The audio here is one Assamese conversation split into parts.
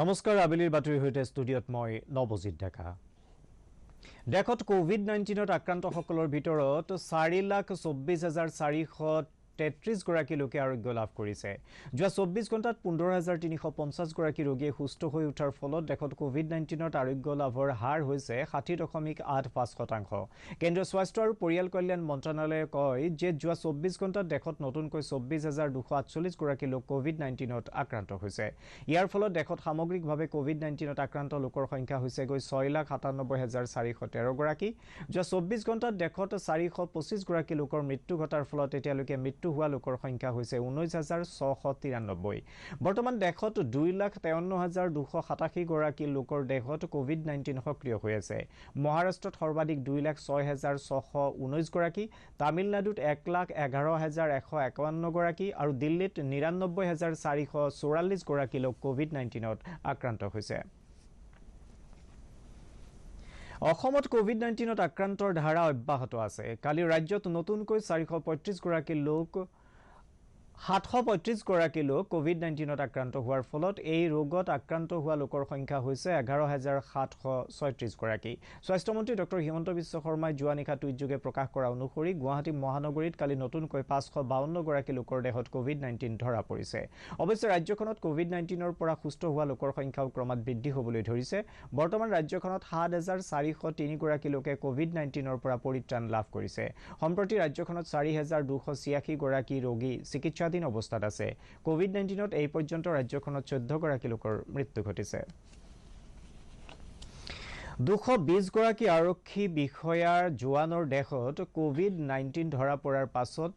নমস্কাৰ আবেলিৰ বাতৰি হৈতে ষ্টুডিঅত মই নবজিত ঢাকা দেখত কোভিড-19ত আক্ৰান্তসকলৰ ভিতৰত 4,24,433 গৰাকী লোকে আৰোগ্য লাভ কৰিছে। যোৱা 24 ঘণ্টাত 15,350 গৰাকী ৰোগী সুস্থ হৈ উঠাৰ ফলত দেখত কোভিড-19ত আৰোগ্য লাভৰ হাৰ হৈছে 60.85%। কেন্দ্ৰীয় স্বাস্থ্য আৰু পৰিয়াল কল্যাণ মন্ত্ৰালয়ে কয় যে যোৱা 24 ঘণ্টাত দেখত নতুনকৈ 24,248 গৰাকী লোক কোভিড-19ত আক্ৰান্ত হৈছে। ইয়াৰ ফলত দেখত সামগ্ৰিকভাৱে কোভিড-19ত আক্ৰান্ত লোকৰ সংখ্যা হৈছে গৈ 6,97,413 গৰাকী। যোৱা 24 ঘণ্টাত দেখত 425 গৰাকী লোকৰ মৃত্যু ঘটাৰ ফলত এতিয়ালৈকে মৃত্যু হোৱা লোকৰ সংখ্যা হৈছে 19,693। বৰ্তমান দেখত 2,53,287 গৰাকী লোকৰ দেহত কোভিড-19 সক্ৰিয় হৈ আছে। মহাৰাষ্ট্ৰত সৰ্বাধিক 2,06,619 গৰাকী, তামিলনাডুত 1,11,151 গৰাকী আৰু দিল্লীত 99,444 গৰাকী লোক কোভিড-19ত আক্ৰান্ত হৈছে। অসমত কোভিড-19ত আক্ৰান্তৰ ধাৰা অব্যাহত আছে। কালি ৰাজ্যত নতুনকৈ 435 গৰাকী লোক 735 গৰাকী লোক কোভিড-19ত আক্ৰান্ত হোৱাৰ ফলত এই ৰোগত আক্ৰান্ত হোৱা লোকৰ সংখ্যা হৈছে 11,736 গৰাকী। স্বাস্থ্যমন্ত্ৰী ডক্টৰ হিমন্ত বিশ্ব শৰ্মাই যোৱা নিশা টুইটযোগে প্ৰকাশ কৰা অনুসৰি গুৱাহাটী মহানগৰীত কালি নতুনকৈ 552 গৰাকী লোকৰ দেহত কোভিড-19 ধৰা পৰিছে। অৱশ্যে ৰাজ্যখনত কোভিড-19ৰ পৰা সুস্থ হোৱা লোকৰ সংখ্যাও ক্ৰমাৎ বৃদ্ধি হ'বলৈ ধৰিছে। বৰ্তমান ৰাজ্যখনত 7,403 গৰাকী লোকে কোভিড-19ৰ পৰা পৰিত্ৰাণ লাভ কৰিছে। সম্প্ৰতি ৰাজ্যখনত 4,286 গৰাকী ৰোগী চিকিৎসা অৱস্থাত আছে। কোভিড-19ত এই পৰ্যন্ত ৰাজ্যখনত 14 গৰাকী লোকৰ মৃত্যু ঘটিছে। 220 গৰাকী আৰক্ষী বিষয়াৰ জোৱানৰ দেহত কোভিড-19 ধৰা পৰাৰ পাছত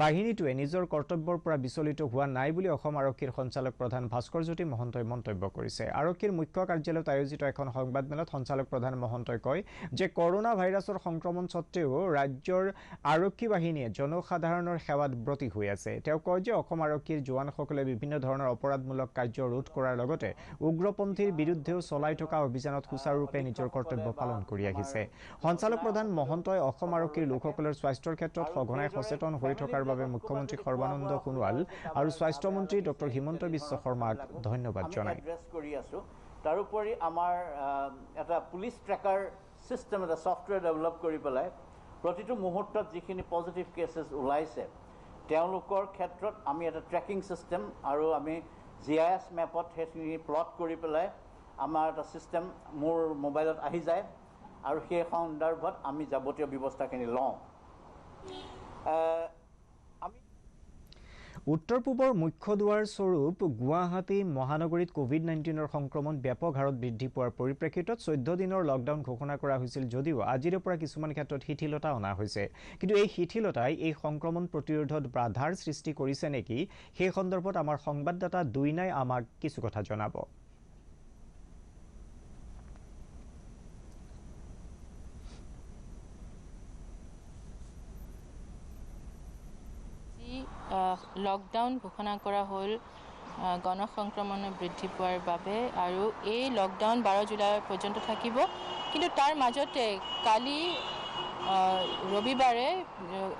বাহিনীটোৱে নিজৰ কৰ্তব্যৰ পৰা বিচলিত হোৱা নাই বুলি অসম আৰক্ষীৰ সঞ্চালক প্ৰধান ভাস্কৰ জ্যোতি মহন্তই মন্তব্য কৰিছে। আৰক্ষীৰ মুখ্য কাৰ্যালয়ত আয়োজিত এখন সংবাদমেলত সঞ্চালক প্ৰধান মহন্তই কয় যে কৰোনা ভাইৰাছৰ সংক্ৰমণ সত্ত্বেও ৰাজ্যৰ আৰক্ষী বাহিনীয়ে জনসাধাৰণৰ সেৱাত ব্ৰতী হৈ আছে। তেওঁ কয় যে অসম আৰক্ষীৰ জোৱানসকলে বিভিন্ন ধৰণৰ অপৰাধমূলক কাৰ্য ৰোধ কৰাৰ লগতে উগ্ৰপন্থীৰ বিৰুদ্ধেও চলাই থকা অভিযানত সুচাৰুৰূপে কৰ্তব্য পালন কৰি আহিছে। সঞ্চালক প্ৰধান মহন্তই অসম আৰক্ষীৰ লোকসকলৰ স্বাস্থ্যৰ ক্ষেত্ৰত সঘনাই সচেতন হৈ থকাৰ বাবে মুখ্যমন্ত্ৰী সৰ্বানন্দ সোণোৱাল আৰু স্বাস্থ্যমন্ত্ৰী ডক্টৰ হিমন্ত বিশ্ব শৰ্মাক ধন্যবাদ জনায়। তাৰোপৰি আমাৰ এটা পুলিচ ট্ৰেকাৰ চিষ্টেম এটা ছফ্টৱেৰ ডেভেলপ কৰি পেলাই প্ৰতিটো মুহূৰ্তত যিখিনি পজিটিভ কেছেছ ওলাইছে তেওঁলোকৰ ক্ষেত্ৰত আমি এটা ট্ৰেকিং চিষ্টেম আৰু আমি GIS মেপত সেইখিনি প্লট কৰি পেলাই আমাৰ এটা চিষ্টেম মোৰ মোবাইলত আহি যায় আৰু সেই সন্দৰ্ভত আমি যাৱতীয় ব্যৱস্থাখিনি লওঁ। উত্তৰ পূবৰ মুখ্য দুৱাৰ স্বৰূপ গুৱাহাটী মহানগৰীত কোভিড-19ৰ সংক্ৰমণ ব্যাপক হাৰত বৃদ্ধি পোৱাৰ পৰিপ্ৰেক্ষিতত 14 দিনৰ লকডাউন ঘোষণা কৰা হৈছিল যদিও আজিৰে পৰা কিছুমান ক্ষেত্ৰত শিথিলতা অনা হৈছে। কিন্তু এই শিথিলতাই এই সংক্ৰমণ প্ৰতিৰোধত বাধাৰ সৃষ্টি কৰিছে নেকি সেই সন্দৰ্ভত আমাৰ সংবাদদাতা দুইনাই আমাক কিছু কথা জনাব। লকডাউন ঘোষণা কৰা হ'ল গণসংক্ৰমণ বৃদ্ধি পোৱাৰ বাবে আৰু এই লকডাউন 12 জুলাই পৰ্যন্ত থাকিব। কিন্তু তাৰ মাজতে কালি ৰবিবাৰে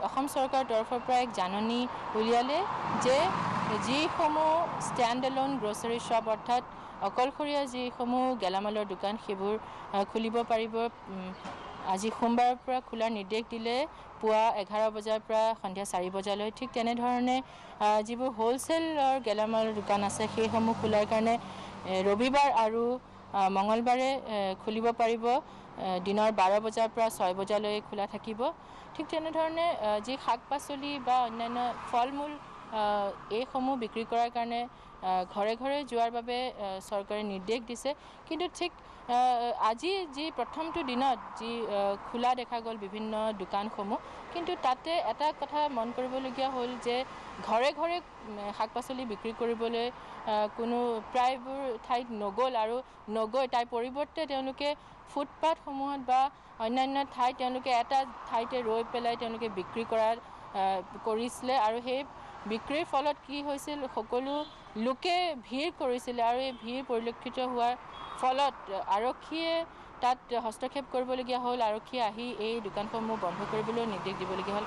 অসম চৰকাৰৰ তৰফৰ পৰা এক জাননী উলিয়ালে যে যিসমূহ ষ্টেণ্ড এলোন গ্ৰ'চাৰী শ্বপ অৰ্থাৎ অকলশৰীয়া যিসমূহ গেলামালৰ দোকান সেইবোৰ খুলিব পাৰিব। আজি সোমবাৰৰ পৰা খোলাৰ নিৰ্দেশ দিলে পুৱা 11 বজাৰ পৰা সন্ধিয়া 4 বজালৈ। ঠিক তেনেধৰণে যিবোৰ হ'লচেলৰ গেলামালৰ দোকান আছে সেইসমূহ খোলাৰ কাৰণে ৰবিবাৰ আৰু মঙলবাৰে খুলিব পাৰিব। দিনৰ 12 বজাৰ পৰা 6 বজালৈ খোলা থাকিব। ঠিক তেনেধৰণে যি শাক পাচলি বা অন্যান্য ফল মূল এইসমূহ বিক্ৰী কৰাৰ কাৰণে ঘৰে ঘৰে যোৱাৰ বাবে চৰকাৰে নিৰ্দেশ দিছে। কিন্তু ঠিক আজি যি প্ৰথমটো দিনত যি খোলা দেখা গ'ল বিভিন্ন দোকানসমূহ, কিন্তু তাতে এটা কথা মন কৰিবলগীয়া হ'ল যে ঘৰে ঘৰে শাক পাচলি বিক্ৰী কৰিবলৈ কোনো প্ৰায়বোৰ ঠাইত নগ'ল আৰু নগৈ তাৰ পৰিৱৰ্তে তেওঁলোকে ফুটপাথসমূহত বা অন্যান্য ঠাইত তেওঁলোকে এটা ঠাইতে ৰৈ পেলাই তেওঁলোকে বিক্ৰী কৰিছিলে আৰু সেই বিক্ৰীৰ ফলত কি হৈছিল সকলো লোকে ভিৰ কৰিছিলে আৰু এই ভিৰ পৰিলক্ষিত হোৱাৰ ফলত আৰক্ষীয়ে তাত হস্তক্ষেপ কৰিবলগীয়া হ'ল। আৰক্ষীয়ে আহি এই দোকানসমূহ বন্ধ কৰিবলৈ নিৰ্দেশ দিবলগীয়া হ'ল।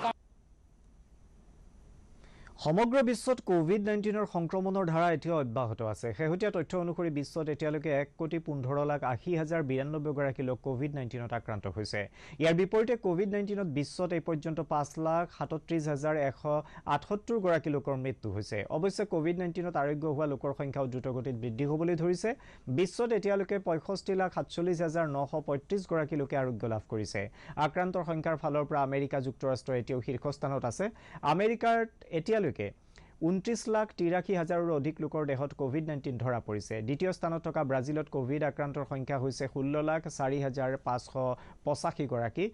সমগ্ৰ বিশ্বত কোভিড-19 সংক্ৰমণৰ ধাৰা এতিয়া অব্যাহত আছে। শেহতীয়া তথ্য অনুসৰি বিশ্বত এতিয়ালৈকে 1,15,80,092 গৰাকী লোক কোভিড-19ত আক্ৰান্ত হৈছে। ইয়াৰ বিপৰীতে কোভিড-19ত বিশ্বত এই পৰ্যন্ত 5,37,178 গৰাকী লোকৰ মৃত্যু হৈছে। অৱশ্যে কোভিড-19ত আৰোগ্য হোৱা লোকৰ সংখ্যাও দ্ৰুতগতিত বৃদ্ধি হ'বলৈ ধৰিছে। বিশ্বত এতিয়ালৈকে 65,47,935 গৰাকী লোকে আৰোগ্য লাভ কৰিছে। আক্ৰান্তৰ সংখ্যাৰ ফালৰ পৰা আমেৰিকা যুক্তৰাষ্ট্ৰ এতিয়াও শীৰ্ষস্থানত আছে। আমেৰিকাত এতিয়ালৈকে 29,83,000ৰো অধিক লোকৰ দেহত কোভিড-19 ধৰা পৰিছে। দ্বিতীয় স্থানত থকা ব্ৰাজিলত কোভিড আক্ৰান্তৰ সংখ্যা হৈছে 16,04,585 গৰাকী।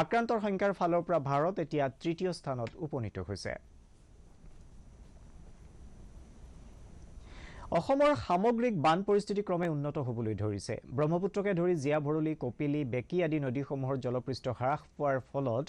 আক্ৰান্তৰ সংখ্যাৰ ফালৰ পৰা ভাৰত এতিয়া তৃতীয় স্থানত উপনীত হৈছে। অসমৰ সামগ্ৰিক বান পৰিস্থিতি ক্ৰমে উন্নত হ'বলৈ ধৰিছে। ব্ৰহ্মপুত্ৰকে ধৰি জীয়া ভৰলী, কপিলী, বেকী আদি নদীসমূহৰ জলপৃষ্ঠ হ্ৰাস পোৱাৰ ফলত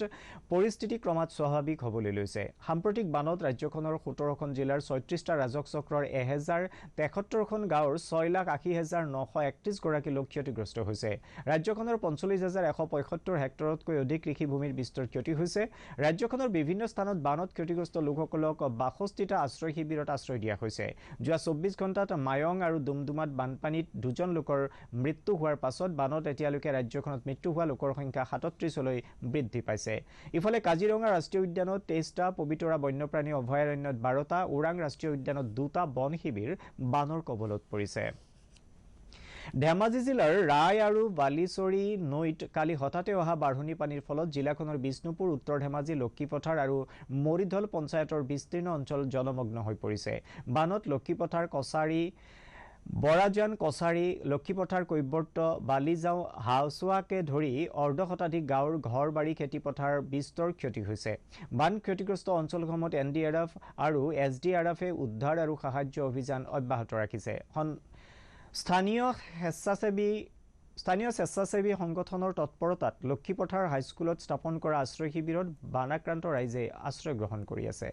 পৰিস্থিতি ক্ৰমাৎ স্বাভাৱিক হ'বলৈ লৈছে। সাম্প্ৰতিক বানত ৰাজ্যখনৰ 17খন জিলাৰ 36টা ৰাজহ চক্ৰৰ 1073খন গাঁৱৰ 6,80,931 গৰাকী লোক ক্ষতিগ্ৰস্ত হৈছে। ৰাজ্যখনৰ 45,175 হেক্টৰতকৈ অধিক কৃষিভূমিৰ বিস্তৰ ক্ষতি হৈছে। ৰাজ্যখনৰ বিভিন্ন স্থানত বানত ক্ষতিগ্ৰস্ত লোকসকলক 62টা আশ্ৰয় শিবিৰত আশ্ৰয় দিয়া হৈছে। যোৱা 24 ঘণ্টাত মায়ং আৰু ডুমডুমাত বানপানীত 2জন লোকৰ মৃত্যু হোৱাৰ পাছত বানত এতিয়ালৈকে ৰাজ্যখনত মৃত্যু হোৱা লোকৰ সংখ্যা 37লৈ বৃদ্ধি পাইছে। ইফালে কাজিৰঙা ৰাষ্ট্ৰীয় উদ্যানত 23টা, পবিতৰা বন্যপ্ৰাণী অভয়াৰণ্যত 12টা, ওৰাং ৰাষ্ট্ৰীয় উদ্যানত 2টা বন শিবিৰ বানৰ কবলত পৰিছে। ধেমাজি জিলাৰ ৰায় আৰু বালিচৰী নৈত কালি হঠাতে অহা বাঢ়নী পানীৰ ফলত জিলাখনৰ বিষ্ণুপুৰ, উত্তৰ ধেমাজি, লক্ষীপথাৰ আৰু মৰিধল পঞ্চায়তৰ বিস্তীৰ্ণ অঞ্চল জলমগ্ন হৈ পৰিছে। বানত লক্ষীপথাৰ, কছাৰী, বৰাজান, কছাৰী, লক্ষীপথাৰ, কৈবৰ্ত, বালিজাও, হাউচোৱাকে ধৰি অৰ্ধশতাধিক গাঁৱৰ ঘৰ-বাৰী, খেতিপথাৰ বিস্তৰ ক্ষতি হৈছে। বান ক্ষতিগ্ৰস্ত অঞ্চলসমূহত NDRF আৰু SDRFে উদ্ধাৰ আৰু সাহায্য অভিযান অব্যাহত ৰাখিছে। স্থানীয় স্বেচ্ছাসেৱী সংগঠনৰ তৎপৰতাত লক্ষীপথাৰ হাইস্কুলত স্থাপন কৰা আশ্ৰয় শিবিৰত বানাক্ৰান্ত ৰাইজে আশ্ৰয় গ্ৰহণ কৰি আছে।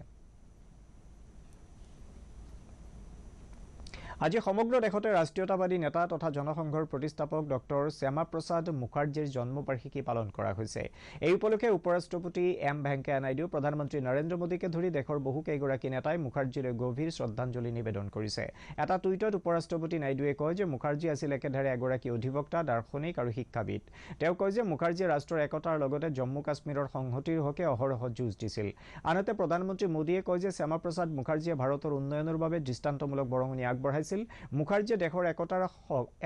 আজি সমগ্ৰ দেশতে ৰাষ্ট্ৰীয়তাবাদী নেতা তথা জনসংঘৰ প্ৰতিষ্ঠাপক ডক্টৰ শ্যামা প্ৰসাদ মুখাৰ্জীৰ জন্মবাৰ্ষিকী পালন কৰা হৈছে। এই উপলক্ষে উপৰাষ্ট্ৰপতি M ভেংকায়া নাইডু, প্ৰধানমন্ত্ৰী নৰেন্দ্ৰ মোদীকে ধৰি দেশৰ বহুকেইগৰাকী নেতাই মুখাৰ্জীলৈ গভীৰ শ্ৰদ্ধাঞ্জলি নিবেদন কৰিছে। এটা টুইটত উপৰাষ্ট্ৰপতি নাইডুৱে কয় যে মুখাৰ্জী আছিল একেধাৰে এগৰাকী অধিবক্তা, দাৰ্শনিক আৰু শিক্ষাবিদ। তেওঁ কয় যে মুখাৰ্জীয়ে ৰাষ্ট্ৰৰ একতাৰ লগতে জম্মু কাশ্মীৰৰ সংহতিৰ হকে অহৰহ যুঁজ দিছিল। আনহাতে প্ৰধানমন্ত্ৰী মোদীয়ে কয় যে শ্যামা প্ৰসাদ মুখাৰ্জীয়ে ভাৰতৰ উন্নয়নৰ বাবে দৃষ্টান্তমূলক বৰঙণি আগবঢ়াইছিল। মুখাৰ্জীয়ে দেশৰ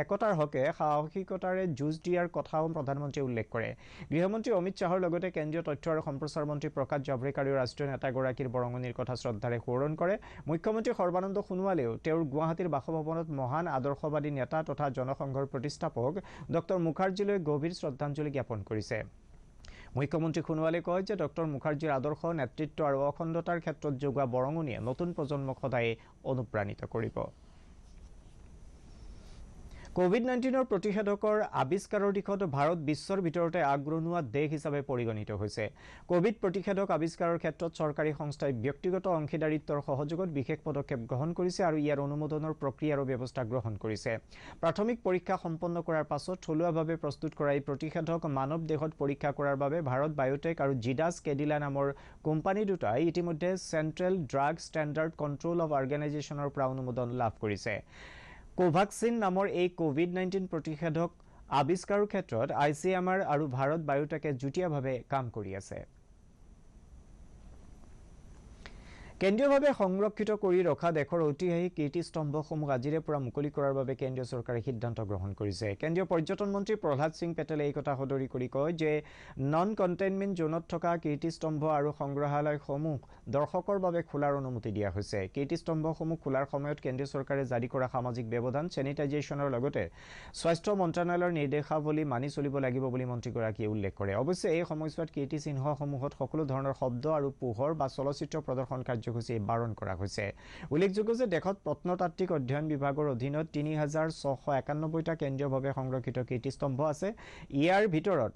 একতাৰ হকে সাহসিকতাৰে যুঁজ দিয়াৰ কথাও প্ৰধানমন্ত্ৰীয়ে উল্লেখ কৰে। গৃহমন্ত্ৰী অমিত শ্বাহৰ লগতে কেন্দ্ৰীয় তথ্য আৰু সম্প্ৰচাৰ মন্ত্ৰী প্ৰকাশ জাভ্ৰেকাৰেও ৰাষ্ট্ৰীয় নেতাগৰাকীৰ বৰঙণিৰ কথা শ্ৰদ্ধাৰে সোঁৱৰণ কৰে। মুখ্যমন্ত্ৰী সৰ্বানন্দ সোণোৱালেও তেওঁৰ গুৱাহাটীৰ বাসভৱনত মহান আদৰ্শবাদী নেতা তথা জনসংঘৰ প্ৰতিষ্ঠাপক ডক্টৰ মুখাৰ্জীলৈ গভীৰ শ্ৰদ্ধাঞ্জলি জ্ঞাপন কৰিছে। মুখ্যমন্ত্ৰী সোণোৱালে কয় যে ডক্টৰ মুখাৰ্জীৰ আদৰ্শ, নেতৃত্ব আৰু অখণ্ডতাৰ ক্ষেত্ৰত যোগোৱা বৰঙণিয়ে নতুন প্ৰজন্মক সদায় অনুপ্ৰাণিত কৰিব। কোভিড-19 প্ৰতিষেধকৰ আৱিষ্কাৰৰ দিশত ভাৰত বিশ্বৰ ভিতৰতে আগৰণুৱা দেশ হিচাপে পৰিগণিত হৈছে। কোভিড প্ৰতিষেধক আৱিষ্কাৰৰ ক্ষেত্ৰত চৰকাৰী সংস্থাই ব্যক্তিগত অংশীদাৰিত্বৰ সহযোগত বিশেষ পদক্ষেপ গ্ৰহণ কৰিছে আৰু ইয়াৰ অনুমোদনৰ প্ৰক্ৰিয়া আৰু ব্যৱস্থা গ্ৰহণ কৰিছে। প্ৰাথমিক পৰীক্ষা সম্পন্ন কৰাৰ পাছত থলুৱাভাৱে প্ৰস্তুত কৰা এই প্ৰতিষেধক মানৱ দেহত পৰীক্ষা কৰাৰ বাবে ভাৰত বায়োটেক আৰু জিডাছ কেডিলা নামৰ কোম্পানী দুটাই ইতিমধ্যে central drug standard control of অৰ্গেনাইজেশ্যনৰ পৰা অনুমোদন লাভ কৰিছে। কোভাক্সিন নামৰ এই কোভিড-19 প্ৰতিষেধক আৱিষ্কাৰৰ ক্ষেত্ৰত ICMR আৰু ভাৰত বায়োটেকে যুটীয়াভাৱে কাম কৰি আছে। কেন্দ্ৰীয়ভাৱে সংৰক্ষিত কৰি ৰখা দেশৰ ঐতিহাসিক কীৰ্তিস্তম্ভসমূহ আজিৰে পৰা মুকলি কৰাৰ বাবে কেন্দ্ৰীয় চৰকাৰে সিদ্ধান্ত গ্ৰহণ কৰিছে। কেন্দ্ৰীয় পৰ্যটন মন্ত্ৰী প্ৰহ্লাদ সিং পেটেলে এই কথা সদৰি কৰি কয় যে নন কণ্টেইনমেণ্ট জোনত থকা কীৰ্তিস্তম্ভ আৰু সংগ্ৰহালয়সমূহ দৰ্শকৰ বাবে খোলাৰ অনুমতি দিয়া হৈছে। কীৰ্তিস্তম্ভসমূহ খোলাৰ সময়ত কেন্দ্ৰীয় চৰকাৰে জাৰি কৰা সামাজিক ব্যৱধান, চেনিটাইজেশ্যনৰ লগতে স্বাস্থ্য মন্ত্ৰালয়ৰ নিৰ্দেশাৱলী মানি চলিব লাগিব বুলি মন্ত্ৰীগৰাকীয়ে উল্লেখ কৰে। অৱশ্যে এই সময়ছোৱাত কীৰ্তিচিহ্নসমূহত সকলো ধৰণৰ শব্দ আৰু পোহৰ বা চলচ্চিত্ৰ প্ৰদৰ্শন কাৰ্যসূচী বাৰণ কৰা হৈছে। উল্লেখযোগ্য যে দেশত প্ৰত্নতাত্ত্বিক অধ্যয়ন বিভাগৰ অধীনত ৩,৬৯১টা কেন্দ্ৰীয়ভাৱে সংৰক্ষিত কীৰ্তিস্তম্ভ আছে। ইয়াৰ ভিতৰত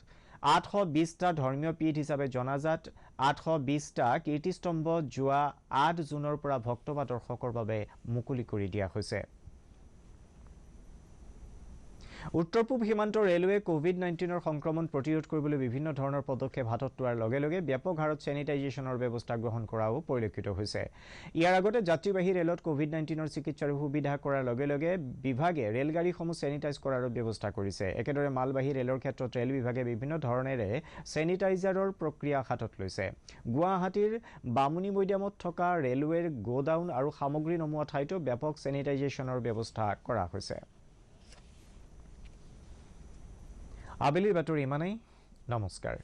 820টা ধৰ্মীয় পীঠ হিচাপে জনাজাত 820টা কীৰ্তিস্তম্ভ যোৱা 8 জুনৰ পৰা ভক্ত বা দৰ্শকৰ বাবে মুকলি কৰি দিয়া হৈছে। উত্তৰ পূব সীমান্ত ৰেলৱে কোভিড-19 সংক্ৰমণ প্ৰতিৰোধ কৰিবলৈ বিভিন্ন ধৰণৰ পদক্ষেপ হাতত লোৱাৰ লগে লগে ব্যাপক হাৰত চেনিটাইজেশ্যনৰ ব্যৱস্থা গ্ৰহণ কৰাও পৰিলক্ষিত হৈছে। ইয়াৰ আগতে যাত্ৰীবাহী ৰেলত কোভিড-19 চিকিৎসাৰ সুবিধা কৰাৰ লগে লগে বিভাগে ৰেলগাড়ীসমূহ চেনিটাইজ কৰাৰ ব্যৱস্থা কৰিছে। একেদৰে মালবাহী ৰেলৰ ক্ষেত্ৰত ৰেল বিভাগে বিভিন্ন ধৰণেৰে চেনিটাইজাৰৰ প্ৰক্ৰিয়া হাতত লৈছে। গুৱাহাটীৰ বামুণী মৈদামত থকা ৰেলৱেৰ গোডাউন আৰু সামগ্ৰী নমোৱা ঠাইতো ব্যাপক চেনিটাইজেশ্যনৰ ব্যৱস্থা কৰা হৈছে। আবেলিৰ বাতৰি ইমানেই। নমস্কাৰ।